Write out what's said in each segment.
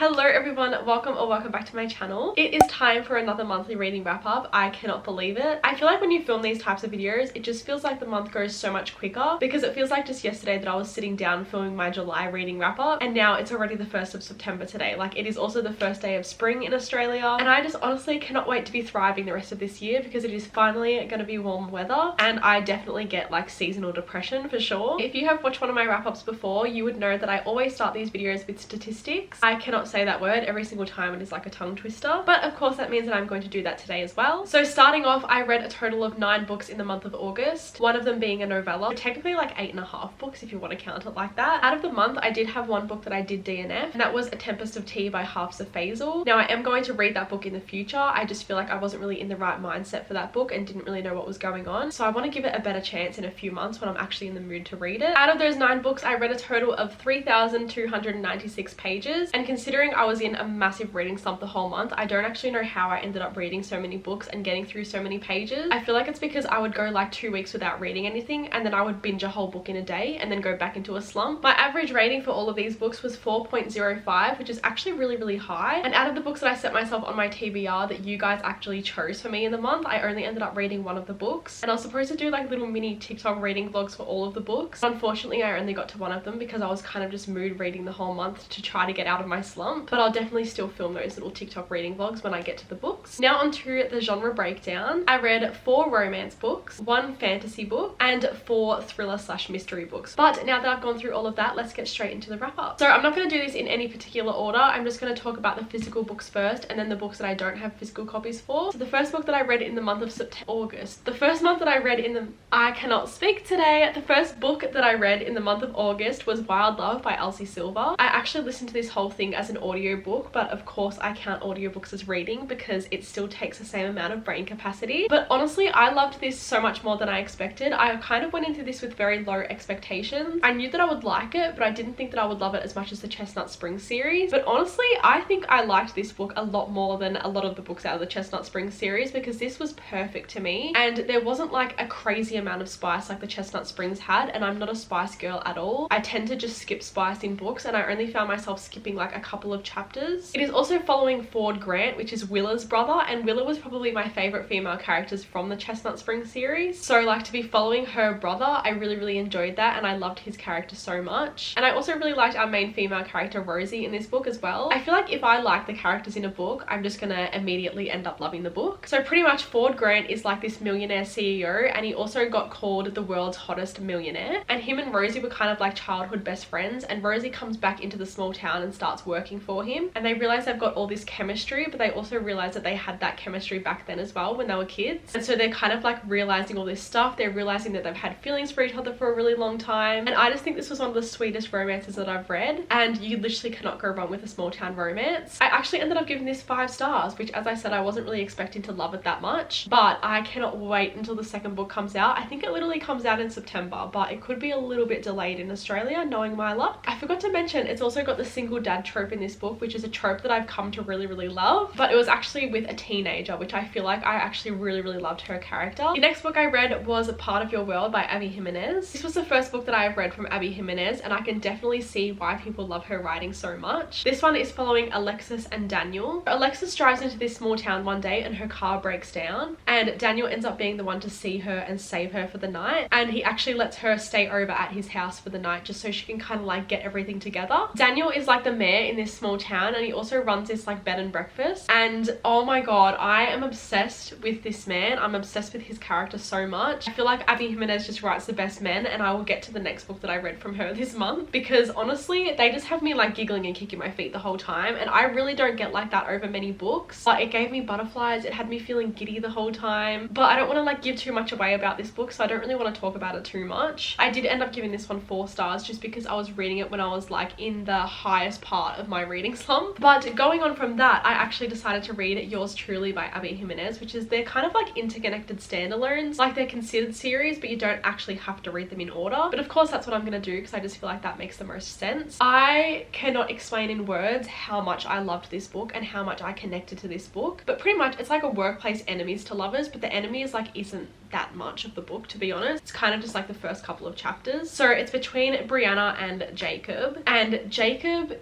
Hello everyone, welcome back to my channel. It is time for another monthly reading wrap up. I cannot believe it. I feel like when you film these types of videos, it just feels like the month goes so much quicker because it feels like just yesterday that I was sitting down filming my July reading wrap up and now it's already the 1st of September today. Like, it is also the first day of spring in Australia and I just honestly cannot wait to be thriving the rest of this year because it is finally going to be warm weather and I definitely get like seasonal depression for sure. If you have watched one of my wrap ups before, you would know that I always start these videos with statistics. I cannot say that word every single time. It is like a tongue twister, but of course that means that I'm going to do that today as well. So starting off, I read a total of 9 books in the month of August, one of them being a novella, so technically like 8.5 books if you want to count it like that. Out of the month, I did have one book that I did DNF, and that was A Tempest of Tea by Hafsa Faizal. Now I am going to read that book in the future. I just feel like I wasn't really in the right mindset for that book and didn't really know what was going on, so I want to give it a better chance in a few months when I'm actually in the mood to read it. Out of those 9 books, I read a total of 3,296 pages, and considering I was in a massive reading slump the whole month, I don't actually know how I ended up reading so many books and getting through so many pages. I feel like it's because I would go like 2 weeks without reading anything and then I would binge a whole book in a day and then go back into a slump. My average rating for all of these books was 4.05, which is actually really high, and out of the books that I set myself on my TBR that you guys actually chose for me in the month, I only ended up reading one of the books, and I was supposed to do like little mini TikTok reading vlogs for all of the books. Unfortunately, I only got to one of them because I was kind of just mood reading the whole month to try to get out of my slump, but I'll definitely still film those little TikTok reading vlogs when I get to the books. Now onto the genre breakdown. I read 4 romance books, 1 fantasy book, and 4 thriller/mystery books. But now that I've gone through all of that, let's get straight into the wrap up. So I'm not going to do this in any particular order. I'm just going to talk about the physical books first and then the books that I don't have physical copies for. So the first book that I read in the month of August. The first month that I read in the... I cannot speak today. The first book that I read in the month of August was Wild Love by Elsie Silver. I actually listened to this whole thing as an audiobook, but of course I count audiobooks as reading because it still takes the same amount of brain capacity. But honestly, I loved this so much more than I expected. I kind of went into this with very low expectations. I knew that I would like it, but I didn't think that I would love it as much as the Chestnut Springs series. But honestly, I think I liked this book a lot more than a lot of the books out of the Chestnut Springs series because this was perfect to me and there wasn't like a crazy amount of spice like the Chestnut Springs had, and I'm not a spice girl at all. I tend to just skip spice in books and I only found myself skipping like a couple of chapters. It is also following Ford Grant, which is Willa's brother, and Willa was probably my favorite female characters from the Chestnut Springs series. So like to be following her brother, I really enjoyed that and I loved his character so much. And I also really liked our main female character Rosie in this book as well. I feel like if I like the characters in a book, I'm just gonna immediately end up loving the book. So pretty much Ford Grant is like this millionaire CEO and he also got called the world's hottest millionaire, and him and Rosie were kind of like childhood best friends, and Rosie comes back into the small town and starts working for him and they realize they've got all this chemistry, but they also realize that they had that chemistry back then as well when they were kids, and so they're kind of like realizing all this stuff. They're realizing that they've had feelings for each other for a really long time, and I just think this was one of the sweetest romances that I've read, and you literally cannot go wrong with a small town romance. I actually ended up giving this 5 stars, which as I said, I wasn't really expecting to love it that much, but I cannot wait until the second book comes out. I think it literally comes out in September, but it could be a little bit delayed in Australia knowing my luck. I forgot to mention it's also got the single dad trope in this book, which is a trope that I've come to really love, but it was actually with a teenager, which I feel like I actually really loved her character. The next book I read was Part of Your World by Abby Jimenez. This was the first book that I have read from Abby Jimenez and I can definitely see why people love her writing so much. This one is following Alexis and Daniel. Alexis drives into this small town one day and her car breaks down, and Daniel ends up being the one to see her and save her for the night, and he actually lets her stay over at his house for the night just so she can kind of like get everything together. Daniel is like the mayor in this small town and he also runs this like bed and breakfast, and oh my god, I am obsessed with this man. I'm obsessed with his character so much. I feel like Abby Jimenez just writes the best men, and I will get to the next book that I read from her this month because honestly they just have me like giggling and kicking my feet the whole time, and I really don't get like that over many books. But it gave me butterflies, it had me feeling giddy the whole time, but I don't want to like give too much away about this book, so I don't really want to talk about it too much. I did end up giving this one 4 stars just because I was reading it when I was like in the highest part of my reading slump. But going on from that, I actually decided to read Yours Truly by Abby Jimenez, which is they're kind of like interconnected standalones, like they're considered series but you don't actually have to read them in order. But of course that's what I'm gonna do because I just feel like that makes the most sense. I cannot explain in words how much I loved this book and how much I connected to this book, but pretty much it's like a workplace enemies to lovers, but the enemies like isn't that much of the book, to be honest. It's kind of just like the first couple of chapters. So it's between Brianna and Jacob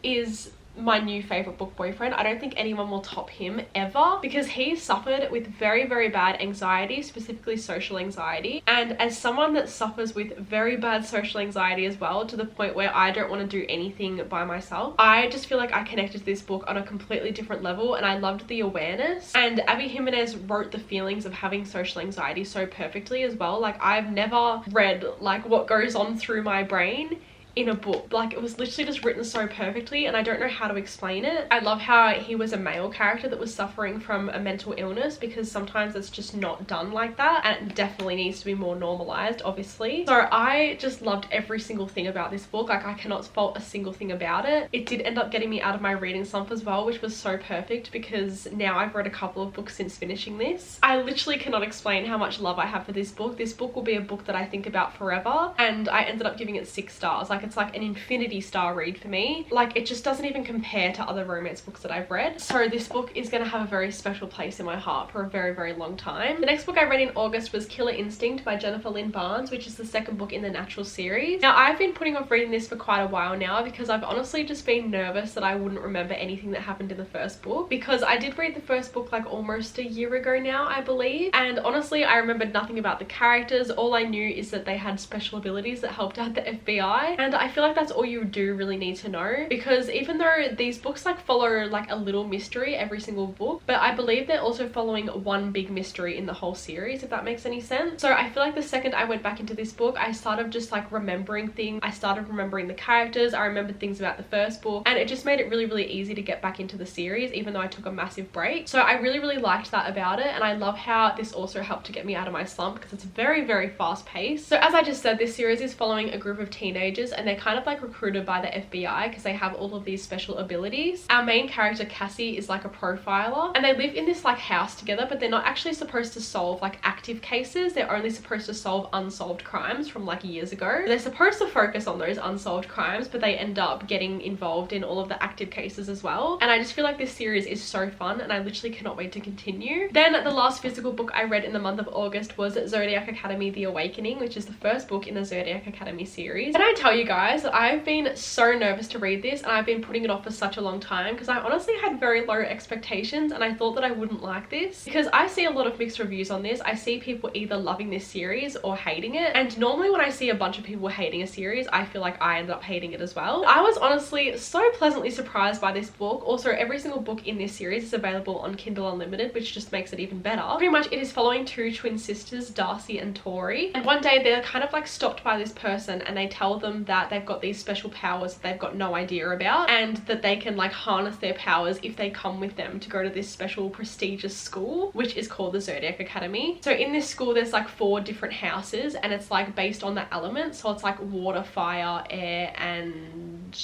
is my new favorite book boyfriend. I don't think anyone will top him ever, because he suffered with very, very bad anxiety, specifically social anxiety. And as someone that suffers with very bad social anxiety as well, to the point where I don't want to do anything by myself, I just feel like I connected to this book on a completely different level, and I loved the awareness. And Abby Jimenez wrote the feelings of having social anxiety so perfectly as well. Like, I've never read like what goes on through my brain in a book. Like, it was literally just written so perfectly, and I don't know how to explain it. I love how he was a male character that was suffering from a mental illness, because sometimes it's just not done like that, and it definitely needs to be more normalized, obviously. So I just loved every single thing about this book. Like, I cannot fault a single thing about it. It did end up getting me out of my reading slump as well, which was so perfect, because now I've read a couple of books since finishing this. I literally cannot explain how much love I have for this book. This book will be a book that I think about forever, and I ended up giving it 6 stars. Like, it's like an infinity star read for me. Like, it just doesn't even compare to other romance books that I've read. So this book is going to have a very special place in my heart for a very, very long time. The next book I read in August was Killer Instinct by Jennifer Lynn Barnes, which is the second book in the Natural series. Now, I've been putting off reading this for quite a while now, because I've honestly just been nervous that I wouldn't remember anything that happened in the first book, because I did read the first book like almost a year ago now, I believe, and honestly I remembered nothing about the characters. All I knew is that they had special abilities that helped out the FBI, and I feel like that's all you do really need to know, because even though these books like follow like a little mystery every single book, but I believe they're also following one big mystery in the whole series, if that makes any sense. So I feel like the second I went back into this book, I started just like remembering things. I started remembering the characters. I remembered things about the first book, and it just made it really, really easy to get back into the series, even though I took a massive break. So I really, really liked that about it, and I love how this also helped to get me out of my slump, because it's very, very fast paced. So as I just said, this series is following a group of teenagers, and they're kind of like recruited by the FBI because they have all of these special abilities. Our main character Cassie is like a profiler, and they live in this like house together, but they're not actually supposed to solve like active cases. They're only supposed to solve unsolved crimes from like years ago. They're supposed to focus on those unsolved crimes, but they end up getting involved in all of the active cases as well. And I just feel like this series is so fun, and I literally cannot wait to continue. Then the last physical book I read in the month of August was Zodiac Academy: The Awakening, which is the first book in the Zodiac Academy series. And I tell you guys, I've been so nervous to read this, and I've been putting it off for such a long time, because I honestly had very low expectations, and I thought that I wouldn't like this, because I see a lot of mixed reviews on this. I see people either loving this series or hating it, and normally when I see a bunch of people hating a series, I feel like I end up hating it as well. I was honestly so pleasantly surprised by this book. Also, every single book in this series is available on Kindle Unlimited, which just makes it even better. Pretty much it is following two twin sisters, Darcy and Tori, and one day they're kind of like stopped by this person, and they tell them that they've got these special powers that they've got no idea about, and that they can like harness their powers if they come with them to go to this special prestigious school, which is called the Zodiac Academy. So in this school there's like 4 different houses, and it's like based on the elements. So it's like water, fire, air, and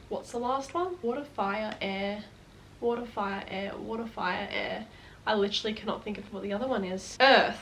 what's the last one? Water, fire, air, water, fire, air, water, fire, air. I literally cannot think of what the other one is. Earth.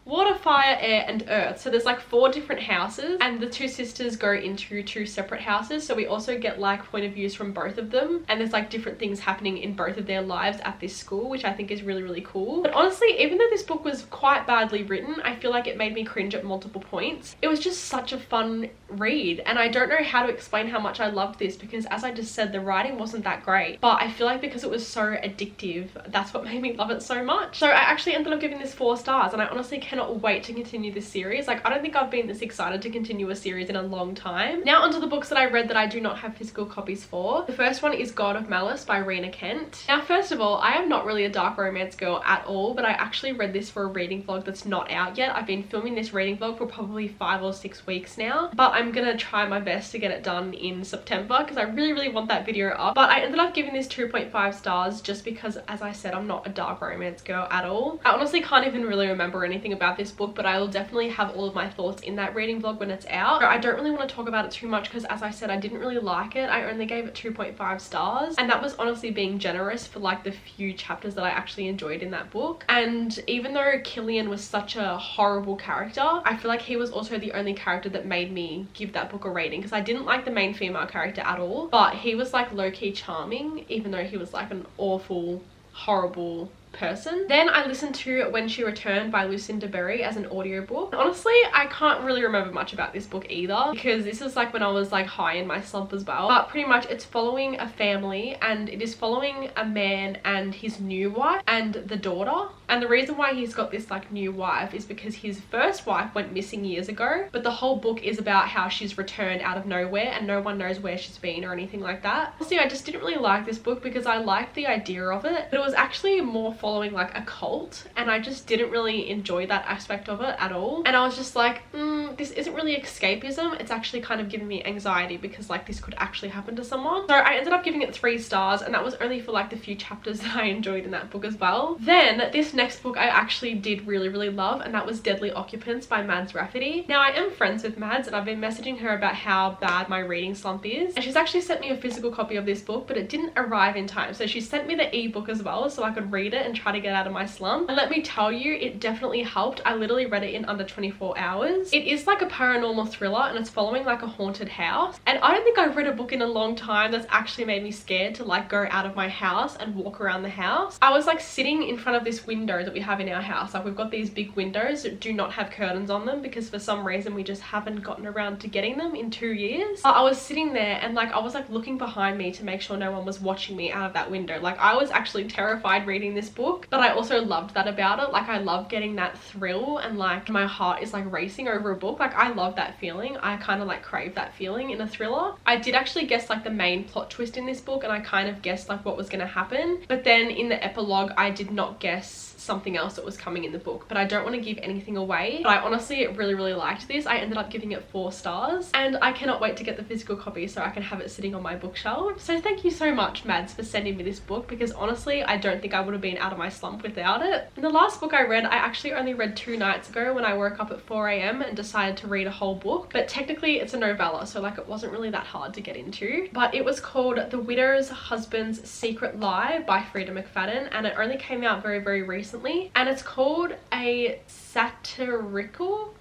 Water, fire, air, and earth. So there's like 4 different houses, and the 2 sisters go into 2 separate houses. So we also get like point of views from both of them, and there's like different things happening in both of their lives at this school, which I think is really, really cool. But honestly, even though this book was quite badly written, I feel like it made me cringe at multiple points. It was just such a fun read, and I don't know how to explain how much I loved this, because as I just said, the writing wasn't that great, but I feel like because it was so addictive, that's what made me love it so much. So I actually ended up giving this 4 stars, and I honestly cannot wait to continue this series. Like, I don't think I've been this excited to continue a series in a long time. Now onto the books that I read that I do not have physical copies for. The first one is God of Malice by Rena Kent. Now first of all, I am not really a dark romance girl at all, but I actually read this for a reading vlog that's not out yet. I've been filming this reading vlog for probably 5 or 6 weeks now, but I'm gonna try my best to get it done in September, because I really, really want that video up. But I ended up giving this 2.5 stars just because, as I said, I'm not a dark romance girl at all. I honestly can't even really remember anything about this book, but I will definitely have all of my thoughts in that reading vlog when it's out. So I don't really want to talk about it too much, because as I said, I didn't really like it. I only gave it 2.5 stars, and that was honestly being generous for like the few chapters that I actually enjoyed in that book. And even though Killian was such a horrible character, I feel like he was also the only character that made me give that book a rating, because I didn't like the main female character at all, but he was like low-key charming, even though he was like an awful, horrible person. Then I listened to When She Returned by Lucinda Berry as an audiobook. Honestly, I can't really remember much about this book either, because this is like when I was like high in my slump as well. But pretty much it's following a family, and it is following a man and his new wife and the daughter. And the reason why he's got this like new wife is because his first wife went missing years ago, but the whole book is about how she's returned out of nowhere and no one knows where she's been or anything like that. Honestly, I just didn't really like this book because I liked the idea of it, but it was actually more following like a cult, and I just didn't really enjoy that aspect of it at all. And I was just like, this isn't really escapism, it's actually kind of giving me anxiety, because like this could actually happen to someone. So I ended up giving it 3 stars, and that was only for like the few chapters that I enjoyed in that book as well. Then this next book I actually did really love, and that was Deadly Occupants by Mads Rafferty. Now I am friends with Mads, and I've been messaging her about how bad my reading slump is, and she's actually sent me a physical copy of this book, but it didn't arrive in time. So she sent me the ebook as well so I could read it and try to get out of my slump. And let me tell you, it definitely helped. I literally read it in under 24 hours. It is like a paranormal thriller, and it's following like a haunted house, and I don't think I've read a book in a long time that's actually made me scared to like go out of my house and walk around the house. I was like sitting in front of this window that we have in our house. Like we've got these big windows that do not have curtains on them because for some reason we just haven't gotten around to getting them in 2 years. I was sitting there and like I was like looking behind me to make sure no one was watching me out of that window. Like I was actually terrified reading this book, but I also loved that about it. Like I love getting that thrill, and like my heart is like racing over a book. Like I love that feeling. I kind of like crave that feeling in a thriller. I did actually guess like the main plot twist in this book, and I kind of guessed like what was going to happen, but then in the epilogue I did not guess something else that was coming in the book. But I don't want to give anything away, but I honestly really liked this. I ended up giving it 4 stars, and I cannot wait to get the physical copy so I can have it sitting on my bookshelf. So thank you so much, Mads, for sending me this book, because honestly I don't think I would have been out of my slump without it. And the last book I read, I actually only read 2 nights ago when I woke up at 4 AM and decided to read a whole book, but technically it's a novella, so like it wasn't really that hard to get into. But it was called The Widow's Husband's Secret Lie by Freda McFadden, and it only came out very recently, and it's called a satirical,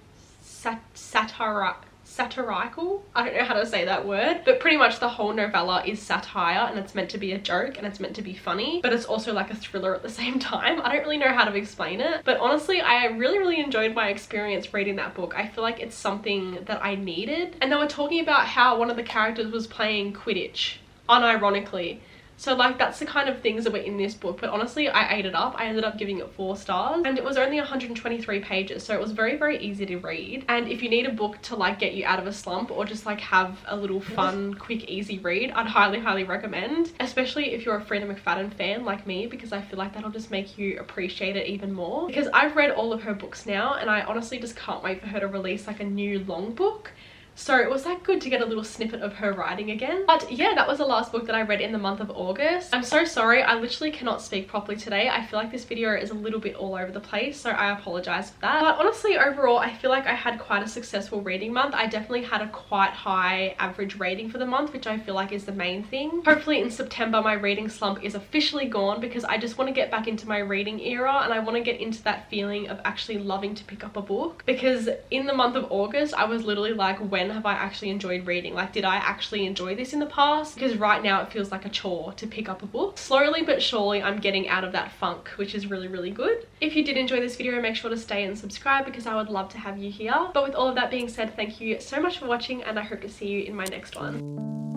I don't know how to say that word, but pretty much the whole novella is satire, and it's meant to be a joke and it's meant to be funny, but it's also like a thriller at the same time. I don't really know how to explain it, but honestly I really enjoyed my experience reading that book. I feel like it's something that I needed. And they were talking about how one of the characters was playing Quidditch unironically. So like that's the kind of things that were in this book, but honestly I ate it up. I ended up giving it 4 stars, and it was only 123 pages, so it was very easy to read. And if you need a book to like get you out of a slump, or just like have a little fun quick easy read, I'd highly recommend, especially if you're a Freda McFadden fan like me, because I feel like that'll just make you appreciate it even more. Because I've read all of her books now, and I honestly just can't wait for her to release like a new long book. So it was like good to get a little snippet of her writing again. But yeah, that was the last book that I read in the month of August. I'm so sorry, I literally cannot speak properly today. I feel like this video is a little bit all over the place, so I apologize for that. But honestly, overall, I feel like I had quite a successful reading month. I definitely had a quite high average rating for the month, which I feel like is the main thing. Hopefully in September, my reading slump is officially gone, because I just want to get back into my reading era, and I want to get into that feeling of actually loving to pick up a book. Because in the month of August, I was literally like, when have I actually enjoyed reading? Like, did I actually enjoy this in the past? Because right now it feels like a chore to pick up a book. Slowly but surely I'm getting out of that funk, which is really good. If you did enjoy this video, make sure to stay and subscribe, because I would love to have you here. But with all of that being said, thank you so much for watching, and I hope to see you in my next one.